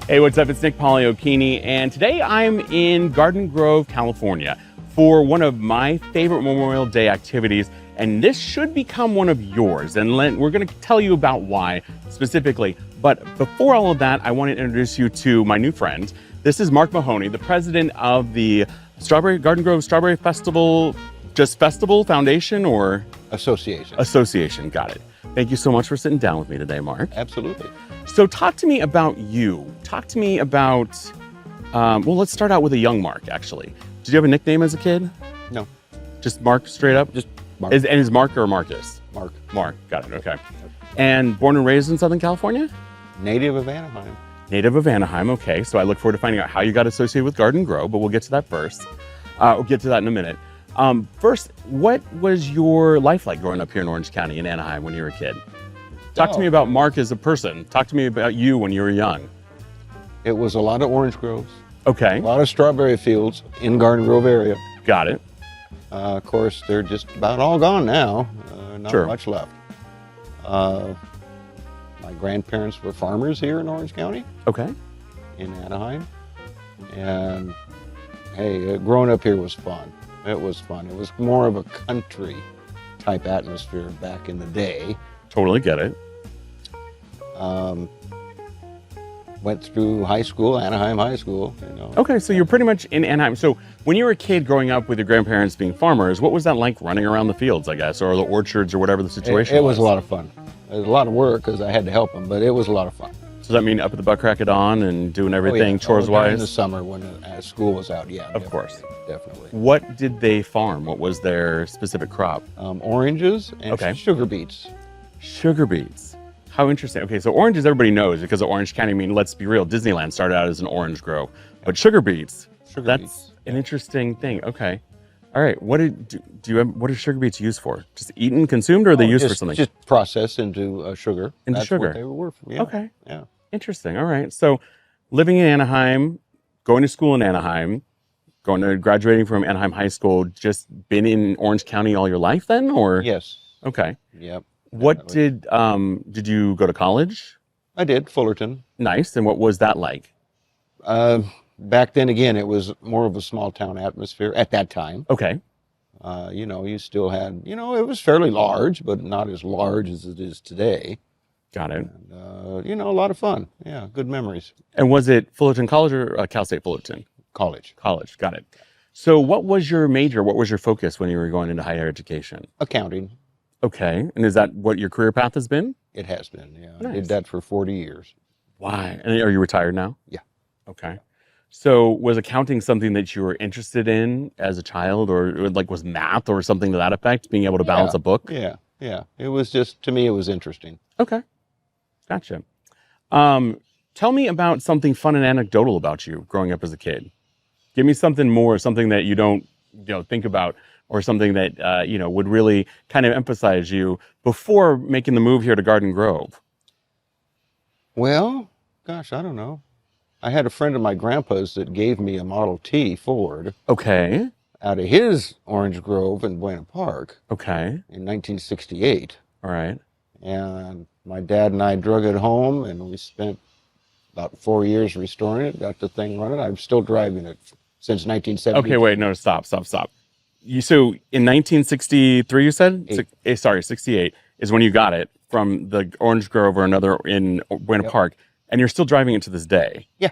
Hey, what's up? It's Nick Pagliochini, and today I'm in Garden Grove, California for one of my favorite Memorial Day activities, and this should become one of yours, and we're going to tell you about why specifically. But before all of that, I want to introduce you to my new friend. This is Mark Mahoney, the president of the Garden Grove Strawberry Festival, just Festival Foundation or? Association. Association, got it. Thank you so much for sitting down with me today, Mark. Absolutely. So talk to me about you. Talk to me about, well, let's start out with a young Mark, actually. Did you have a nickname as a kid? No. Just Mark, straight up? Just Mark. Is Mark or Marcus? Mark. Mark, got it, okay. And born and raised in Southern California? Native of Anaheim. Native of Anaheim, okay. So I look forward to finding out how you got associated with Garden Grove, but we'll get to that first. We'll get to that in a minute. First, what was your life like growing up here in Orange County in Anaheim when you were a kid? Talk to me about Mark as a person. Talk to me about you when you were young. It was a lot of orange groves. Okay. A lot of strawberry fields in Garden Grove area. Got it. Of course, they're just about all gone now. Not Sure. much left. My grandparents were farmers here in Orange County, Okay. in Anaheim. And hey, growing up here was fun. It was fun. It was more of a country type atmosphere back in the day. Totally get it. Went through high school, Anaheim High School, you know. Okay, so you're pretty much in Anaheim. So when you were a kid growing up with your grandparents being farmers, what was that like running around the fields, I guess, or the orchards or whatever the situation It was? was a lot of fun. It was a lot of work because I had to help them, but it was a lot of fun. So does that mean up at the butt crack of dawn and doing everything During the chores-wise? summer when school was out, yeah. Of course. Definitely. What did they farm? What was their specific crop? Oranges and Okay. sugar beets. Sugar beets. How interesting. Okay, so oranges everybody knows because of Orange County. I mean, let's be real, Disneyland started out as an orange grove. But sugar beets, that's an interesting thing. Okay. All right. What are sugar beets used for? Just eaten, consumed, or are they used for something? Just processed into sugar. Into That's sugar. What they were for. Yeah. Okay. Yeah. Interesting. All right. So living in Anaheim, going to school in Anaheim, graduating from Anaheim High School, just been in Orange County all your life then, or? Yes. Okay. Yep. What did you go to college? I did, Fullerton. Nice. And what was that like? Back then, again, it was more of a small town atmosphere at that time. Okay. You still had, it was fairly large, but not as large as it is today. Got it. And, a lot of fun. Yeah, good memories. And was it Fullerton College or Cal State Fullerton? College. College. Got it. So what was your major? What was your focus when you were going into higher education? Accounting. Okay. And is that what your career path has been? It has been, yeah. Nice. I did that for 40 years. Why? And are you retired now? Yeah. Okay. So was accounting something that you were interested in as a child, or like was math or something to that effect, being able to balance a book? Yeah, yeah. It was just, to me, it was interesting. Okay. Gotcha. Tell me about something fun and anecdotal about you growing up as a kid. Give me something more, something that you don't think about, or something that would really kind of emphasize you before making the move here to Garden Grove. Well, gosh, I don't know. I had a friend of my grandpa's that gave me a Model T Ford. Okay. Out of his Orange Grove in Buena Park. Okay. In 1968. All right. And my dad and I drug it home, and we spent about 4 years restoring it, got the thing running. I'm still driving it since 1970. Okay, wait, no, stop. So in 1963, you said? 68 is when you got it from the Orange Grove or another in Buena Park, and you're still driving it to this day. Yeah.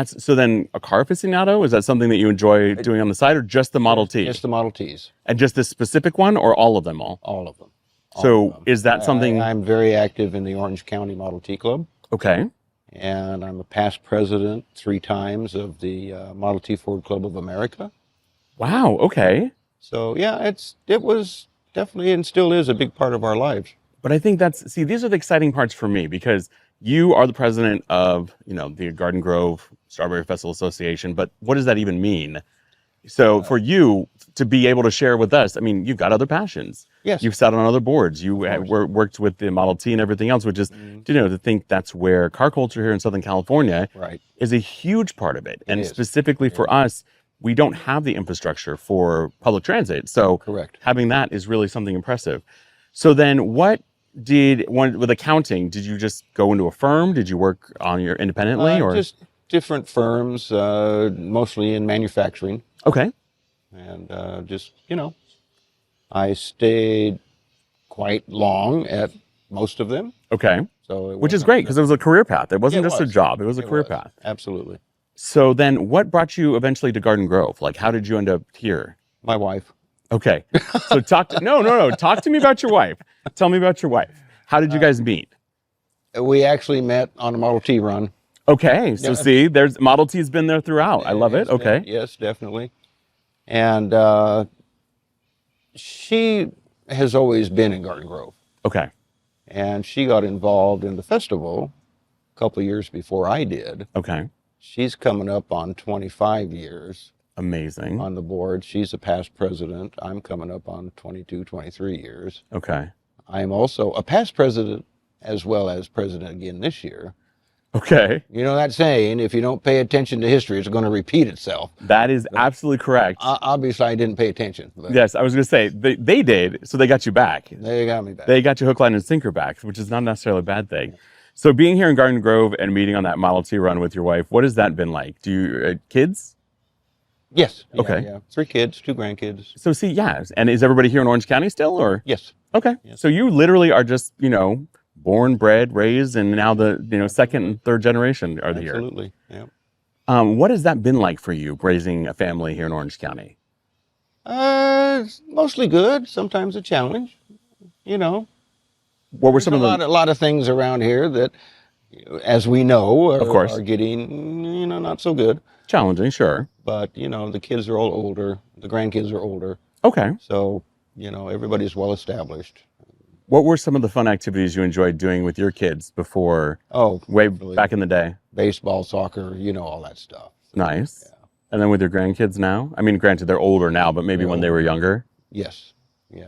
So then a car aficionado, is that something that you enjoy doing on the side, or just the Model T? Just the Model Ts. And just this specific one, or all of them all? All of them. So is that something? I'm very active in the Orange County Model T Club. Okay. And I'm a past president 3 times of the Model T Ford Club of America. Wow, okay. So yeah, it was definitely and still is a big part of our lives. But I think these are the exciting parts for me, because you are the president of, the Garden Grove Strawberry Festival Association, but what does that even mean? So for you to be able to share with us, I mean, you've got other passions. Yes. You've sat on other boards. You worked with the Model T and everything else, which is, to think that's where car culture here in Southern California is a huge part of it. And specifically for us, we don't have the infrastructure for public transit. So correct. Having that is really something impressive. So then what with accounting, did you just go into a firm? Did you work on your independently or? Just different firms, mostly in manufacturing. Okay. And just, I stayed quite long at most of them. Okay. So it Which is wasn't great because it was a career path. It wasn't Yeah, it just a was. job. It was a It career was. path. Absolutely. So then what brought you eventually to Garden Grove? Like, how did you end up here? My wife. Okay. So no. Talk to me about your wife. Tell me about your wife. How did you guys meet? We actually met on a Model T run. Okay. So Yeah. see, there's Model T's been there throughout. I love it. Okay. Yes, definitely. And she has always been in Garden Grove. Okay. And she got involved in the festival a couple of years before I did. Okay. She's coming up on 25 years Amazing. on the board. She's a past president. I'm coming up on 22, 23 years. Okay. I'm also a past president as well as president again this year. Okay. You know that saying, if you don't pay attention to history, it's going to repeat itself. That is absolutely correct. Obviously, I didn't pay attention. But Yes, I was going to say, they did, so they got you back. they got me back. They got you hook, line, and sinker back, which is not necessarily a bad thing. So being here in Garden Grove and meeting on that Model T run with your wife, what has that been like? Do you, kids? Yes. Yeah, Okay. Yeah. 3 kids, 2 grandkids. So see, yeah. And is everybody here in Orange County still, or? Yes. Okay. Yes. So you literally are just, born, bred, raised, and now the second and third generation are here. Absolutely. Yeah. What has that been like for you, raising a family here in Orange County? It's mostly good. Sometimes a challenge. What were There's some of the? a lot of things around here that, as we know, Of course. are getting not so good. Challenging, sure. But the kids are all older. The grandkids are older. Okay. So everybody's well established. What were some of the fun activities you enjoyed doing with your kids before, way really, back in the day? baseball, soccer, all that stuff. Nice. Yeah. And then with your grandkids now? I mean, granted, they're older now, but maybe when they were younger? Yes. In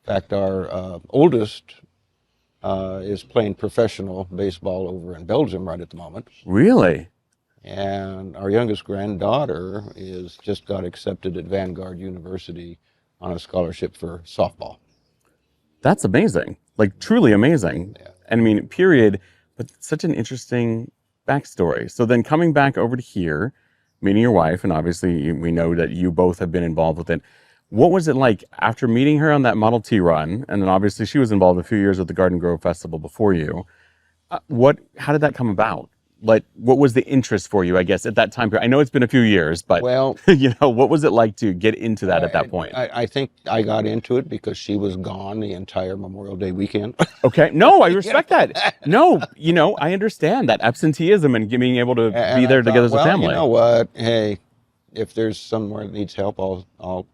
fact, our oldest is playing professional baseball over in Belgium right at the moment. Really? And our youngest granddaughter is just got accepted at Vanguard University on a scholarship for softball. That's amazing. Like, truly amazing. Yeah. And I mean, period, but such an interesting backstory. So then coming back over to here, meeting your wife, and obviously we know that you both have been involved with it. What was it like after meeting her on that Model T run? And then obviously she was involved a few years with the Garden Grove Festival before you. How did that come about? Like, what was the interest for you, I guess, at that time period? I know it's been a few years, but Well, what was it like to get into that at that point? I think I got into it because she was gone the entire Memorial Day weekend. Okay. No, I respect that. No, I understand that absenteeism and being able to be there together as a family. You know what? Hey, if there's somewhere that needs help, I'll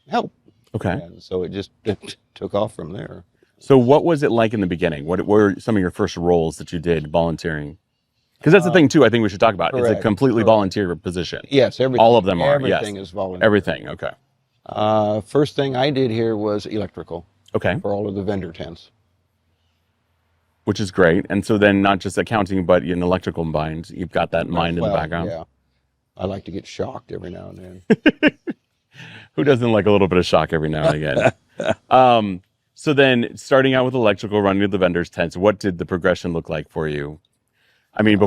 help. Okay. And so it took off from there. So what was it like in the beginning? What were some of your first roles that you did volunteering? Because that's the thing, too, I think we should talk about. It's a correct, completely correct. volunteer position. Yes, everything. All of them are, Everything yes. is volunteer. Everything, okay. First thing I did here was electrical Okay, for all of the vendor tents. which is great. And so then not just accounting, but in electrical mind, you've got that mind in the background. Yeah. I like to get shocked every now and then. Who doesn't like a little bit of shock every now and again? So then starting out with electrical, running to the vendors' tents, what did the progression look like for you? I mean,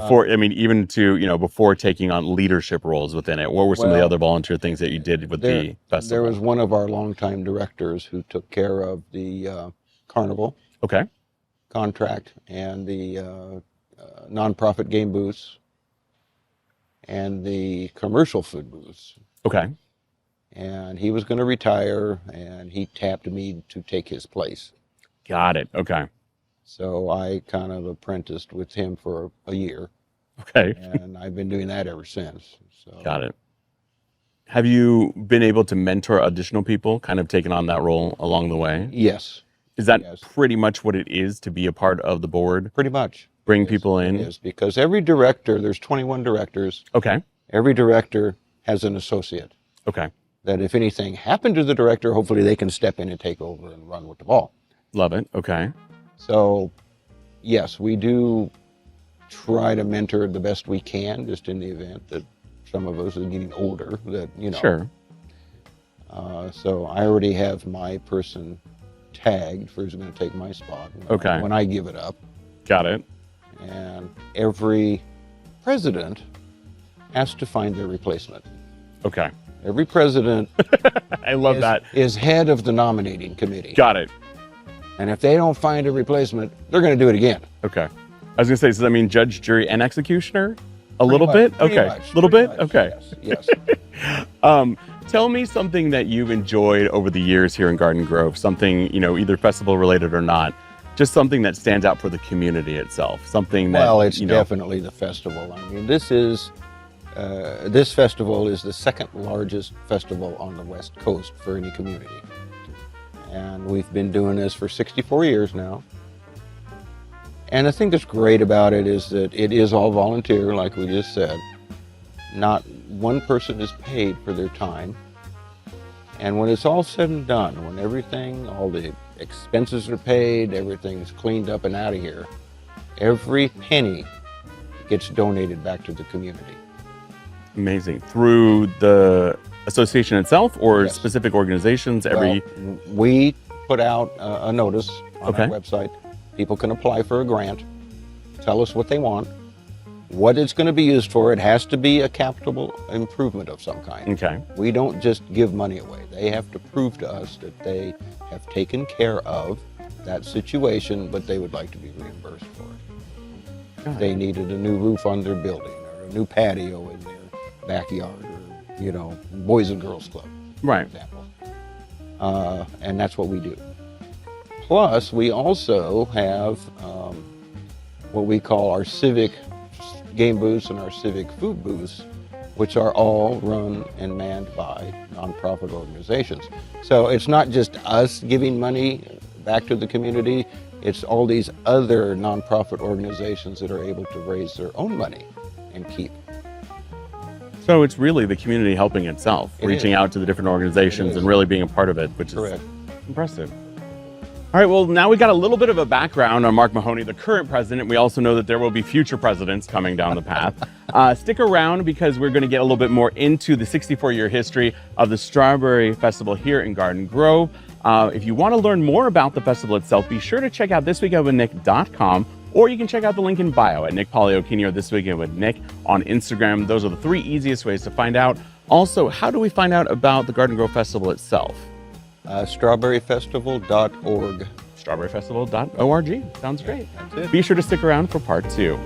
even to, before taking on leadership roles within it, what were some of the other volunteer things that you did with the festival? There was one of our longtime directors who took care of the carnival Okay. contract and the nonprofit game booths and the commercial food booths. Okay. And he was going to retire, and he tapped me to take his place. Got it. Okay. So I kind of apprenticed with him for a year, Okay. and I've been doing that ever since. So. Got it. Have you been able to mentor additional people, kind of taken on that role along the way? Yes. Is that Yes. pretty much what it is to be a part of the board? Pretty much. Bring people in? It is, because every director, there's 21 directors, Okay. every director has an associate. Okay. That if anything happened to the director, hopefully they can step in and take over and run with the ball. Love it. Okay. So, yes, we do try to mentor the best we can, just in the event that some of us are getting older, that, Sure. So I already have my person tagged for who's going to take my spot Okay. when I give it up. Got it. And every president has to find their replacement. Okay. Every president I love that. is head of the nominating committee. Got it. And if they don't find a replacement, they're going to do it again. Okay. I was going to say, does that mean judge, jury, and executioner? A little Pretty bit? much, pretty Okay. much, Little pretty bit? much, Okay. Yes. Tell me something that you've enjoyed over the years here in Garden Grove, something, either festival related or not, just something that stands out for the community itself, something that, Well, it's definitely the festival. I mean, this festival is the second largest festival on the West Coast for any community. And we've been doing this for 64 years now. And the thing that's great about it is that it is all volunteer, like we just said. Not one person is paid for their time. And when it's all said and done, when all the expenses are paid, everything's cleaned up and out of here, every penny gets donated back to the community. Amazing. Through the association itself or Yes. specific organizations? Well, we put out a notice on Okay. our website. People can apply for a grant, tell us what they want, what it's going to be used for. It has to be a capital improvement of some kind. Okay. We don't just give money away. They have to prove to us that they have taken care of that situation, but they would like to be reimbursed for it. Got it. They needed a new roof on their building or a new patio in their backyard or, Boys and Girls Club, Right. for example. And that's what we do. Plus, we also have what we call our civic game booths and our civic food booths, which are all run and manned by nonprofit organizations. So it's not just us giving money back to the community, it's all these other nonprofit organizations that are able to raise their own money and keep. So it's really the community helping itself, It reaching is. out to the different organizations It is. and really being a part of it, which is Correct. impressive. All right, well, now we got a little bit of a background on Mark Mahoney, the current president. We also know that there will be future presidents coming down the path. Stick around because we're going to get a little bit more into the 64-year history of the Strawberry Festival here in Garden Grove. If you want to learn more about the festival itself, be sure to check out thisweekendwithnick.com, or you can check out the link in bio at Nick Pagliochini or This Weekend with Nick on Instagram. Those are the three easiest ways to find out. Also, how do we find out about the Garden Grove Festival itself? Strawberryfestival.org. Strawberryfestival.org. Sounds great. That's it. Be sure to stick around for part 2.